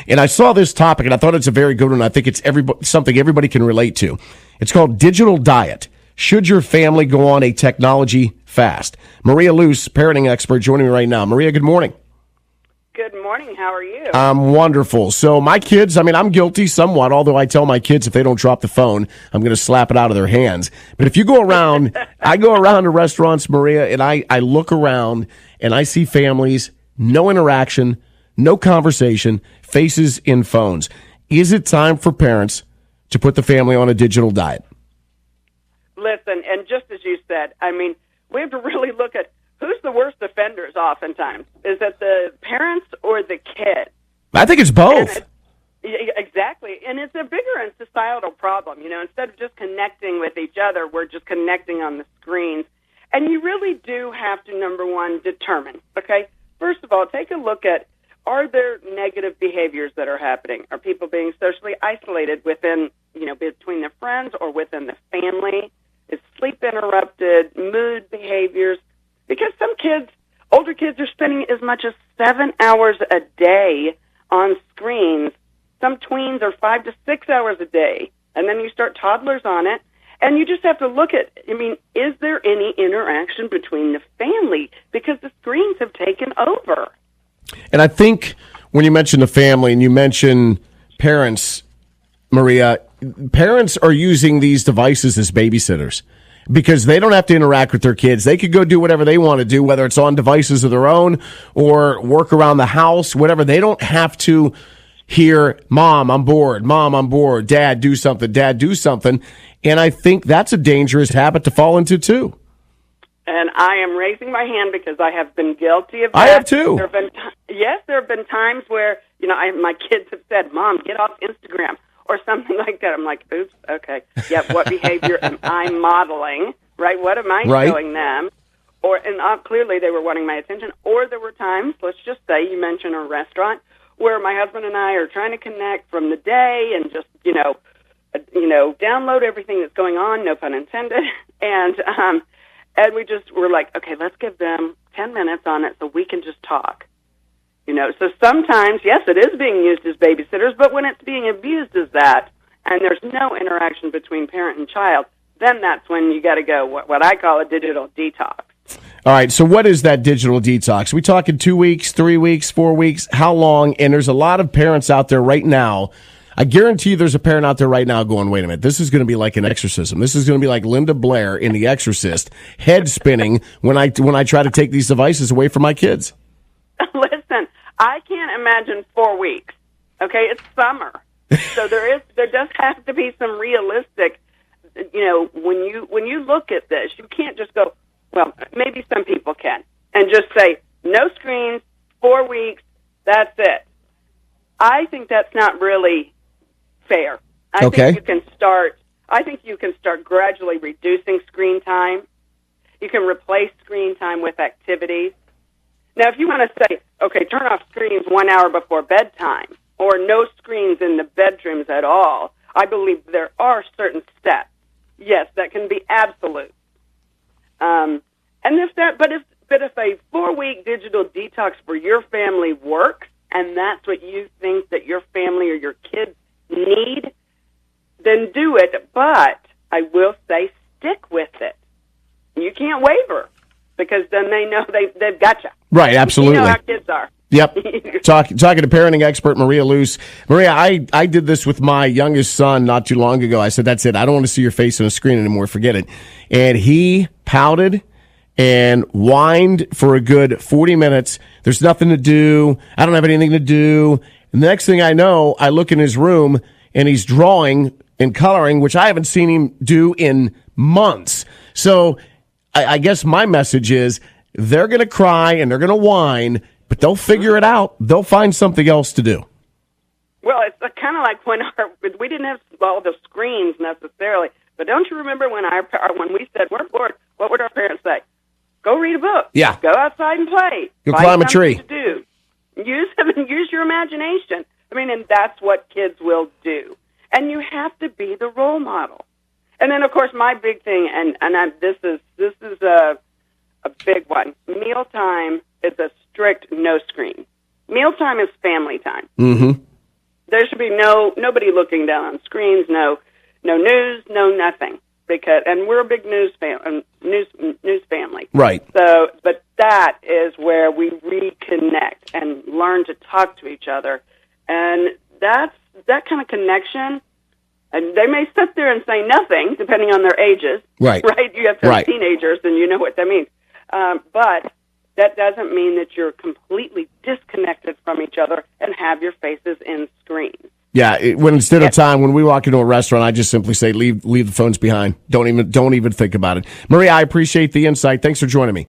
And I saw this topic, and I thought it's a very good one. I think it's something everybody can relate to. It's called digital diet. Should your family go on a technology fast? Maria Luce, parenting expert, joining me right now. Maria, good morning. Good morning. How are you? I'm wonderful. So my kids, I'm guilty somewhat, although I tell my kids if they don't drop the phone, I'm going to slap it out of their hands. But if you go around, I go around to restaurants, Maria, and I look around and I see families, no interaction, no conversation, faces in phones. Is it time for parents to put the family on a digital diet? Listen, and just as you said, we have to really look at who's the worst offenders oftentimes. Is it the parents or the kid? I think it's both. Exactly. And it's a bigger and societal problem. Instead of just connecting with each other, we're just connecting on the screens. And you really do have to, number one, determine, okay? First of all, take a look at, are there negative behaviors that are happening? Are people being socially isolated within, between their friends or within the family? Is sleep interrupted, mood behaviors? Because some kids, older kids, are spending as much as 7 hours a day on screens. Some tweens are 5 to 6 hours a day. And then you start toddlers on it. And you just have to look at, is there any interaction between the family? Because the screens have taken over. And I think when you mention the family and you mention parents, Maria, parents are using these devices as babysitters because they don't have to interact with their kids. They could go do whatever they want to do, whether it's on devices of their own or work around the house, whatever. They don't have to hear, Mom, I'm bored, Dad, do something. And I think that's a dangerous habit to fall into, too. And I am raising my hand because I have been guilty of that. I have, too. There have been times where, my kids have said, Mom, get off Instagram or something like that. I'm like, oops, okay. Yeah, what behavior am I modeling, right? What am I showing them? And clearly they were wanting my attention. Or there were times, let's just say you mentioned a restaurant, where my husband and I are trying to connect from the day and just, download everything that's going on, no pun intended. And we just were like, okay, let's give them 10 minutes on it so we can just talk. So sometimes, yes, it is being used as babysitters, but when it's being abused as that, and there's no interaction between parent and child, then that's when you got to go what I call a digital detox. All right, so what is that digital detox? We talking 2 weeks, 3 weeks, 4 weeks? How long? And there's a lot of parents out there right now. I guarantee you there's a parent out there right now going, wait a minute, this is going to be like an exorcism. This is going to be like Linda Blair in The Exorcist, head spinning when I try to take these devices away from my kids. Listen, I can't imagine 4 weeks. Okay, it's summer. So there does have to be some realistic, when you look at this, you can't just go, well, maybe some people can, and just say, no screens, 4 weeks, that's it. I think that's not really fair. I think you can start gradually reducing screen time. You can replace screen time with activities. Now, if you want to say, okay, turn off screens 1 hour before bedtime, or no screens in the bedrooms at all, I believe there are certain steps. Yes, that can be absolute. But if a 4-week digital detox for your family works, and that's what you think that your family or your kids need, then do it. But I will say, stick with it. You can't waver because then they know they've got you. Right, absolutely. You know how kids are. Yep. Talking to parenting expert Maria Luce. Maria, I did this with my youngest son not too long ago. I said, that's it. I don't want to see your face on a screen anymore. Forget it. And he pouted and whined for a good 40 minutes. There's nothing to do. I don't have anything to do. And the next thing I know, I look in his room and he's drawing and coloring, which I haven't seen him do in months. So I guess my message is they're going to cry and they're going to whine, but they'll figure it out. They'll find something else to do. Well, it's kind of like when we didn't have all the screens necessarily, but don't you remember when we said we're bored, what would our parents say? Go read a book. Yeah. Go outside and play. Go climb a tree. To do. Use your imagination. And that's what kids will do. And you have to be the role model. And then, of course, my big thing, this is a big one. Mealtime is a strict no screen. Mealtime is family time. Mm-hmm. There should be nobody looking down on screens, no news, no nothing. And we're a big news family. Right. So, but that is where we reconnect and learn to talk to each other. And that kind of connection, and they may sit there and say nothing, depending on their ages. Right. Right? You have teenagers, and you know what that means. But that doesn't mean that you're completely disconnected from each other and have your faces in screens. Yeah, when we walk into a restaurant, I just simply say, leave the phones behind. Don't even think about it. Maria, I appreciate the insight. Thanks for joining me.